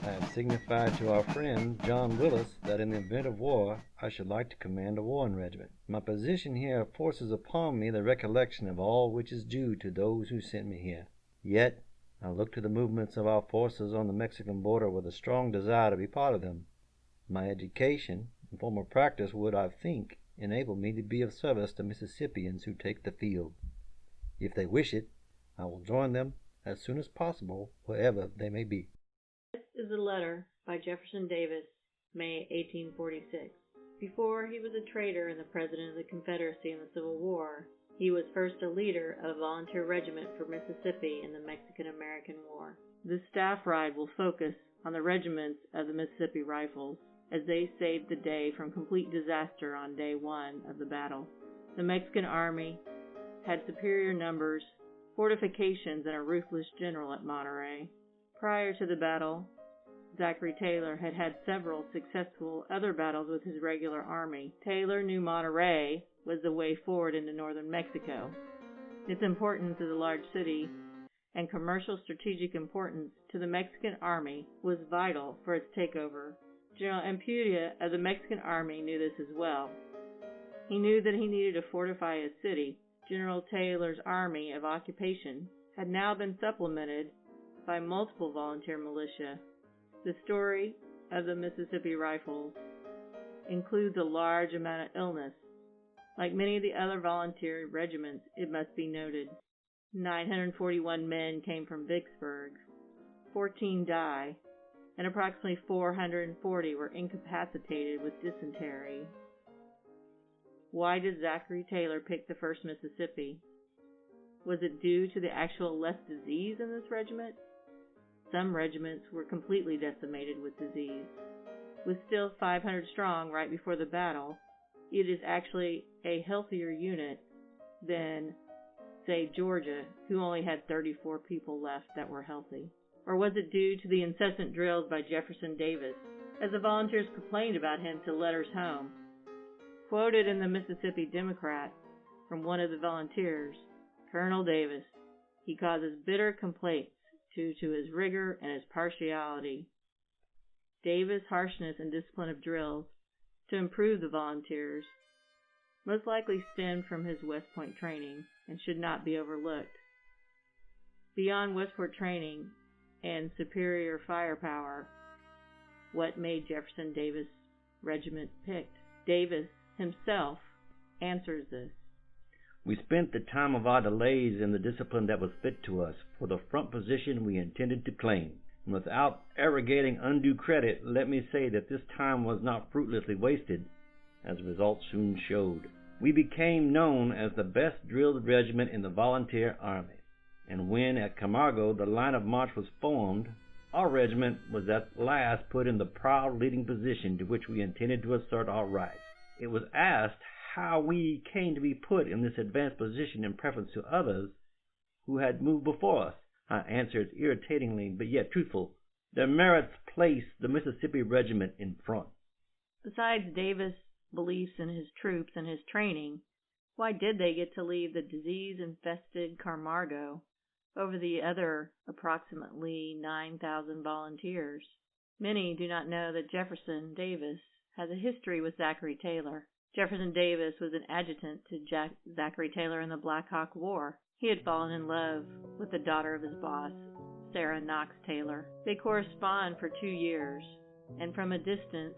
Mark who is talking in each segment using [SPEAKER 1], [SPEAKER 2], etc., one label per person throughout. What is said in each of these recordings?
[SPEAKER 1] I have signified to our friend John Willis that in the event of war I should like to command a warring regiment. My position here forces upon me the recollection of all which is due to those who sent me here. Yet I look to the movements of our forces on the Mexican border with a strong desire to be part of them. My education and former practice would, I think, enable me to be of service to Mississippians who take the field. If they wish it, I will join them as soon as possible, wherever they may be.
[SPEAKER 2] This is a letter by Jefferson Davis, May 1846. Before he was a traitor and the President of the Confederacy in the Civil War, he was first a leader of a volunteer regiment for Mississippi in the Mexican-American War. This staff ride will focus on the regiments of the Mississippi Rifles, as they saved the day from complete disaster on day one of the battle. The Mexican army had superior numbers, fortifications, and a ruthless general at Monterrey. Prior to the battle, Zachary Taylor had had several successful other battles with his regular army. Taylor knew Monterrey was the way forward into northern Mexico. Its importance as a large city and commercial strategic importance to the Mexican army was vital for its takeover. General Ampudia of the Mexican army knew this as well. He knew that he needed to fortify his city. General Taylor's army of occupation had now been supplemented by multiple volunteer militia. The story of the Mississippi Rifles includes a large amount of illness. Like many of the other volunteer regiments, it must be noted, 941 men came from Vicksburg, 14 died, and approximately 440 were incapacitated with dysentery. Why did Zachary Taylor pick the 1st Mississippi? Was it due to the actual less disease in this regiment? Some regiments were completely decimated with disease. With still 500 strong right before the battle, it is actually a healthier unit than, say, Georgia, who only had 34 people left that were healthy. Or was it due to the incessant drills by Jefferson Davis, as the volunteers complained about him to letters home? Quoted in the Mississippi Democrat from one of the volunteers, Colonel Davis, he causes bitter complaints due to his rigor and his partiality. Davis' harshness and discipline of drills to improve the volunteers most likely stemmed from his West Point training and should not be overlooked. Beyond Westport training and superior firepower, what made Jefferson Davis' regiment picked? Davis himself answers this.
[SPEAKER 1] We spent the time of our delays in the discipline that was fit to us for the front position we intended to claim. And without arrogating undue credit, let me say that this time was not fruitlessly wasted, as results soon showed. We became known as the best drilled regiment in the volunteer army, and when at Camargo the line of march was formed, our regiment was at last put in the proud leading position to which we intended to assert our rights. It was asked how we came to be put in this advanced position in preference to others who had moved before us. I answered irritatingly but yet truthful, their merits placed the Mississippi regiment in front.
[SPEAKER 2] Besides Davis' beliefs in his troops and his training, why did they get to leave the disease-infested Camargo over the other approximately 9,000 volunteers? Many do not know that Jefferson Davis has a history with Zachary Taylor. Jefferson Davis was an adjutant to Zachary Taylor in the Black Hawk War. He had fallen in love with the daughter of his boss, Sarah Knox Taylor. They correspond for 2 years, and from a distance,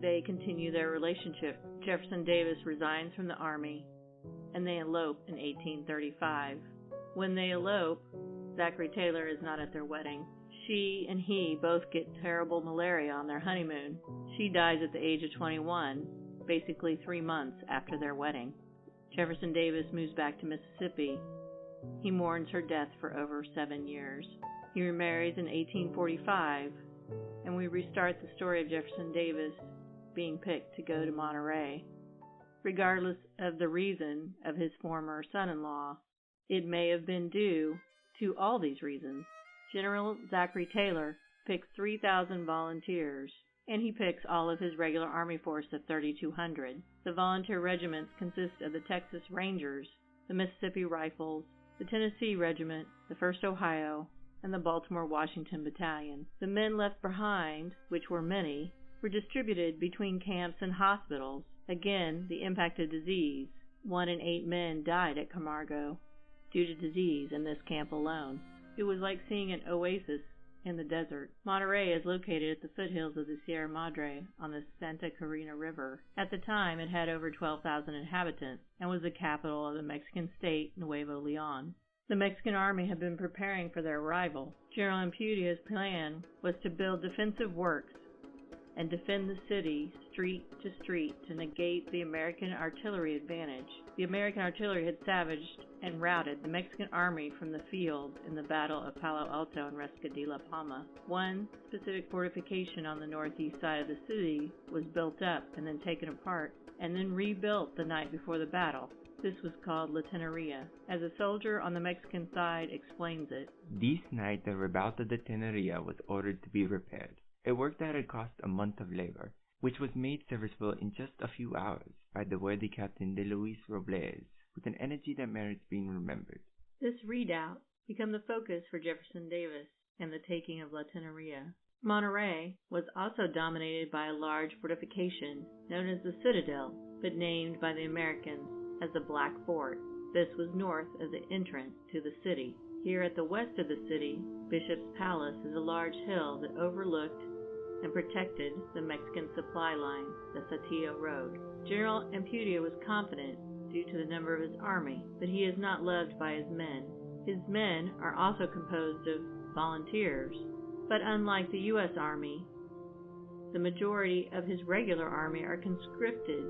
[SPEAKER 2] they continue their relationship. Jefferson Davis resigns from the army, and they elope in 1835. When they elope, Zachary Taylor is not at their wedding. She and he both get terrible malaria on their honeymoon. She dies at the age of 21, basically 3 months after their wedding. Jefferson Davis moves back to Mississippi. He mourns her death for over 7 years. He remarries in 1845, and we restart the story of Jefferson Davis being picked to go to Monterrey. Regardless of the reason of his former son-in-law, it may have been due to all these reasons. General Zachary Taylor picks 3,000 volunteers, and he picks all of his regular army force of 3,200. The volunteer regiments consist of the Texas Rangers, the Mississippi Rifles, the Tennessee Regiment, the 1st Ohio, and the Baltimore-Washington Battalion. The men left behind, which were many, were distributed between camps and hospitals. Again, the impact of disease. 1 in 8 men died at Camargo due to disease in this camp alone. It was like seeing an oasis in the desert. Monterrey is located at the foothills of the Sierra Madre on the Santa Carina River. At the time, it had over 12,000 inhabitants and was the capital of the Mexican state Nuevo León. The Mexican army had been preparing for their arrival. General Ampudia's plan was to build defensive works and defend the city street to street to negate the American artillery advantage. The American artillery had savaged and routed the Mexican army from the field in the Battle of Palo Alto and Resca de la Palma. One specific fortification on the northeast side of the city was built up and then taken apart and then rebuilt the night before the battle. This was called La Teneria, as a soldier on the Mexican side explains it.
[SPEAKER 3] This night the Rebalta de Teneria was ordered to be repaired. A work that had cost a month of labor, which was made serviceable in just a few hours by the worthy Captain de Luis Robles, with an energy that merits being remembered.
[SPEAKER 2] This redoubt became the focus for Jefferson Davis and the taking of La Teneria. Monterrey was also dominated by a large fortification known as the Citadel, but named by the Americans as the Black Fort. This was north of the entrance to the city. Here at the west of the city, Bishop's Palace is a large hill that overlooked and protected the Mexican supply line, the Saltillo Road. General Ampudia was confident due to the number of his army, but he is not loved by his men. His men are also composed of volunteers, but unlike the U.S. Army, the majority of his regular army are conscripted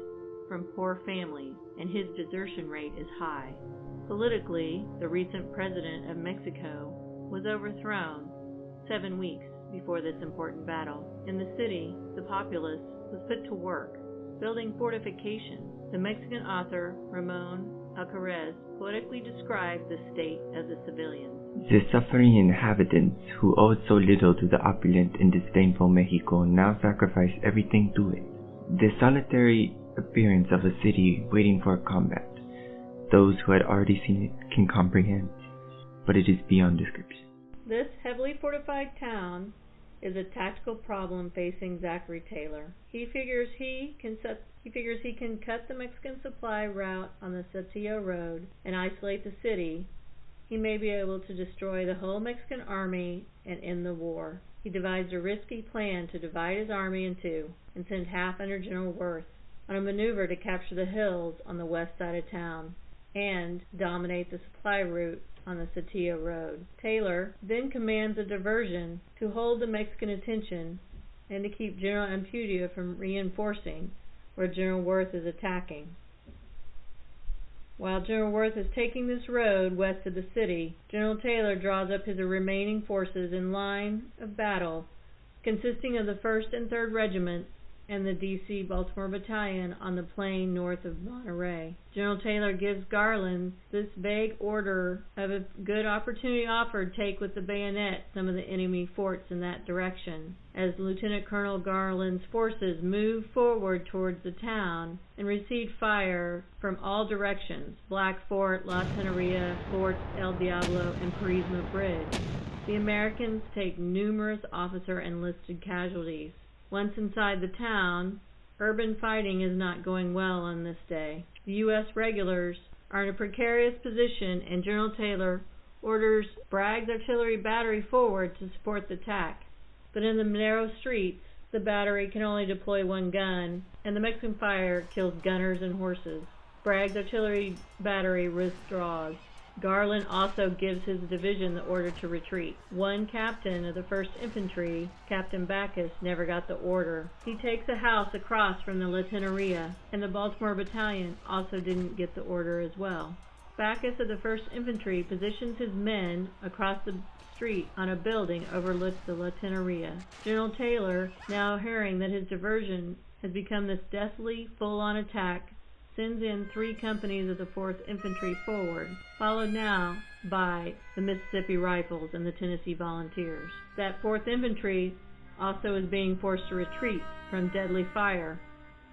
[SPEAKER 2] from poor families, and his desertion rate is high. Politically, the recent president of Mexico was overthrown 7 weeks before this important battle. In the city, the populace was put to work, building fortifications. The Mexican author Ramon Alcaraz poetically described the state of the civilians.
[SPEAKER 3] The suffering inhabitants who owed so little to the opulent and disdainful Mexico now sacrifice everything to it. The solitary appearance of a city waiting for a combat, those who had already seen it can comprehend, but it is beyond description.
[SPEAKER 2] This heavily fortified town is a tactical problem facing Zachary Taylor. He figures he can cut the Mexican supply route on the Saltillo Road and isolate the city. He may be able to destroy the whole Mexican army and end the war. He devised a risky plan to divide his army in two and send half under General Worth on a maneuver to capture the hills on the west side of town and dominate the supply route on the Saltillo Road. Taylor then commands a diversion to hold the Mexican attention and to keep General Ampudia from reinforcing where General Worth is attacking. While General Worth is taking this road west of the city, General Taylor draws up his remaining forces in line of battle, consisting of the 1st and 3rd Regiments and the D.C. Baltimore Battalion on the plain north of Monterrey. General Taylor gives Garland this vague order of a good opportunity offered, take with the bayonet some of the enemy forts in that direction. As Lieutenant Colonel Garland's forces move forward towards the town and receive fire from all directions, Black Fort, La Teneria, Forts El Diablo, and Prisma Bridge, the Americans take numerous officer and enlisted casualties. Once inside the town, urban fighting is not going well on this day. The U.S. regulars are in a precarious position, and General Taylor orders Bragg's artillery battery forward to support the attack. But in the narrow streets, the battery can only deploy one gun, and the Mexican fire kills gunners and horses. Bragg's artillery battery withdraws. Garland also gives his division the order to retreat. One captain of the 1st Infantry, Captain Backus, never got the order. He takes a house across from the La Teneria, and the Baltimore Battalion also didn't get the order as well. Backus of the 1st Infantry positions his men across the street on a building overlooks the La Teneria. General Taylor, now hearing that his diversion has become this deathly, full-on attack, sends in 3 companies of the 4th Infantry forward, followed now by the Mississippi Rifles and the Tennessee Volunteers. That 4th Infantry also is being forced to retreat from deadly fire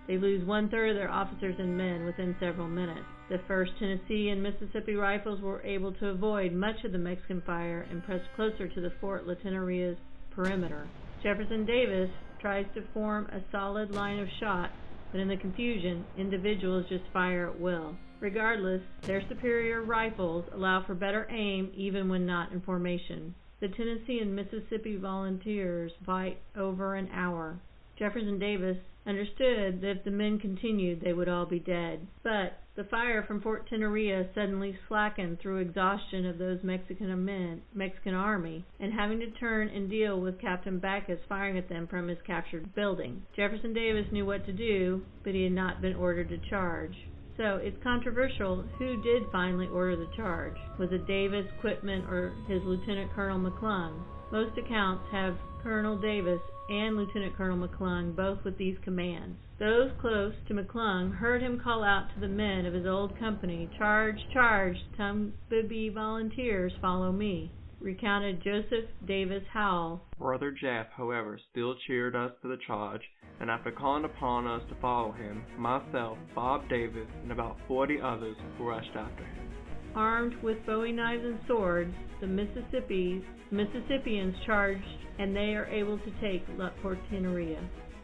[SPEAKER 2] They lose 1/3 of their officers and men within several minutes. The 1st Tennessee and Mississippi Rifles were able to avoid much of the Mexican fire and press closer to the Fort La Teneria's perimeter. Jefferson Davis tries to form a solid line of shot, but in the confusion, individuals just fire at will. Regardless, their superior rifles allow for better aim even when not in formation. The Tennessee and Mississippi volunteers fight over an hour. Jefferson Davis understood that if the men continued, they would all be dead. But the fire from Fort Teneria suddenly slackened through exhaustion of those Mexican army, and having to turn and deal with Captain Backus firing at them from his captured building. Jefferson Davis knew what to do, but he had not been ordered to charge. So it's controversial who did finally order the charge. Was it Davis, Quitman, or his Lieutenant Colonel McClung? Most accounts have Colonel Davis and Lieutenant Colonel McClung both with these commands. Those close to McClung heard him call out to the men of his old company, "Charge, charge, Tumbibee volunteers, follow me," recounted Joseph Davis Howell.
[SPEAKER 4] Brother Jeff, however, still cheered us to the charge, and after calling upon us to follow him, myself, Bob Davis, and about 40 others rushed after him.
[SPEAKER 2] Armed with bowie knives and swords, the Mississippians charged, and they are able to take Fort Teneria.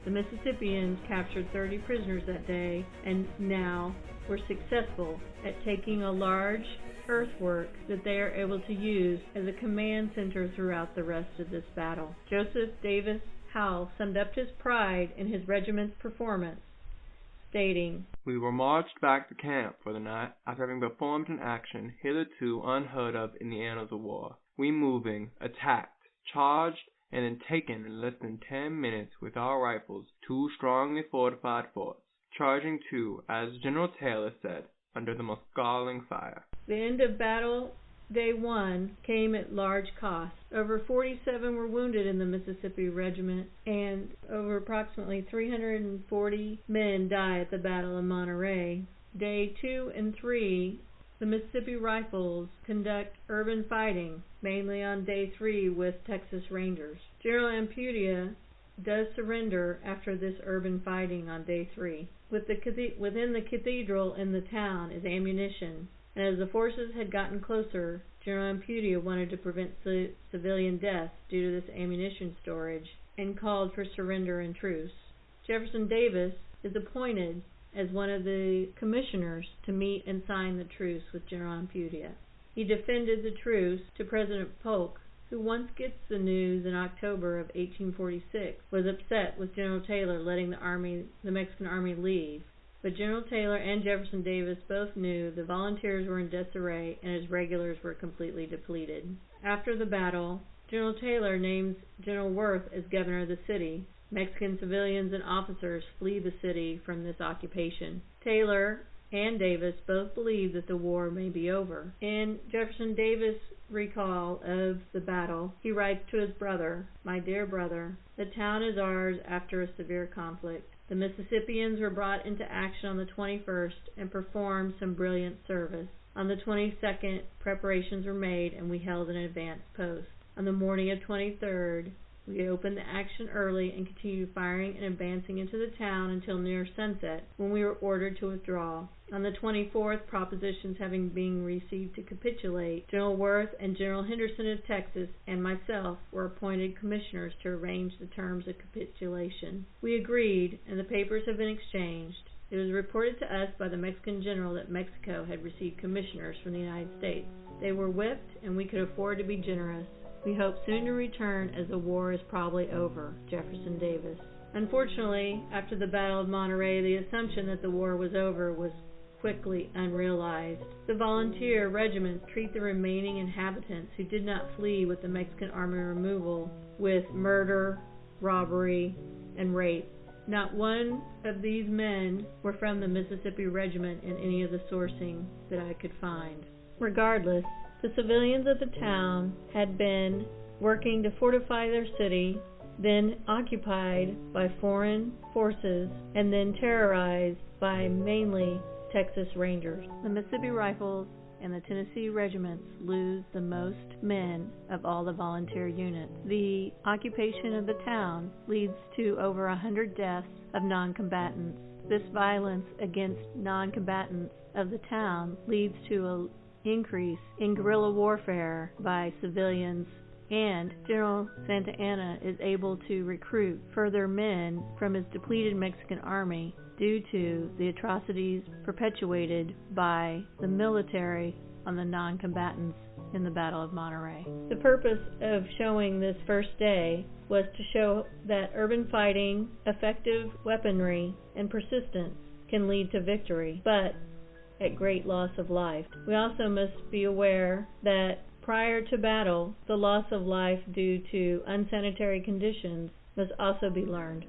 [SPEAKER 2] The Mississippians captured 30 prisoners that day, and now were successful at taking a large earthwork that they are able to use as a command center throughout the rest of this battle. Joseph Davis Howell summed up his pride in his regiment's performance, stating,
[SPEAKER 4] "We were marched back to camp for the night after having performed an action hitherto unheard of in the annals of war. We moving, attacked, charged, and then taken in less than 10 minutes with our rifles 2 strongly fortified forts, charging too, as General Taylor said, under the most galling fire."
[SPEAKER 2] The end of battle Day 1 came at large cost. Over 47 were wounded in the Mississippi Regiment, and over approximately 340 men died at the Battle of Monterrey. Day 2 and 3, the Mississippi Rifles conduct urban fighting, mainly on Day 3 with Texas Rangers. General Ampudia does surrender after this urban fighting on Day 3. Within the cathedral in the town is ammunition, and as the forces had gotten closer, General Ampudia wanted to prevent civilian deaths due to this ammunition storage and called for surrender and truce. Jefferson Davis is appointed as one of the commissioners to meet and sign the truce with General Ampudia. He defended the truce to President Polk, who once gets the news in October of 1846, was upset with General Taylor letting the Mexican army leave. But General Taylor and Jefferson Davis both knew the volunteers were in disarray and his regulars were completely depleted. After the battle, General Taylor names General Worth as governor of the city. Mexican civilians and officers flee the city from this occupation. Taylor and Davis both believe that the war may be over. In Jefferson Davis' recall of the battle, he writes to his brother, "My dear brother, the town is ours after a severe conflict. The Mississippians were brought into action on the 21st and performed some brilliant service. On the 22nd, preparations were made and we held an advanced post. On the morning of 23rd, we opened the action early and continued firing and advancing into the town until near sunset, when we were ordered to withdraw. On the 24th, propositions having been received to capitulate, General Worth and General Henderson of Texas and myself were appointed commissioners to arrange the terms of capitulation. We agreed, and the papers have been exchanged. It was reported to us by the Mexican general that Mexico had received commissioners from the United States. They were whipped, and we could afford to be generous. We hope soon to return, as the war is probably over. Jefferson Davis." Unfortunately, after the Battle of Monterrey, the assumption that the war was over was quickly unrealized. The volunteer regiments treat the remaining inhabitants who did not flee with the Mexican army removal with murder, robbery, and rape. Not one of these men were from the Mississippi Regiment in any of the sourcing that I could find. Regardless, the civilians of the town had been working to fortify their city, then occupied by foreign forces, and then terrorized by mainly Texas Rangers. The Mississippi Rifles and the Tennessee regiments lose the most men of all the volunteer units. The occupation of the town leads to over 100 deaths of non-combatants. This violence against non-combatants of the town leads to an increase in guerrilla warfare by civilians, and General Santa Anna is able to recruit further men from his depleted Mexican army due to the atrocities perpetuated by the military on the non-combatants in the Battle of Monterrey. The purpose of showing this first day was to show that urban fighting, effective weaponry, and persistence can lead to victory, but at great loss of life. We also must be aware that prior to battle, the loss of life due to unsanitary conditions must also be learned.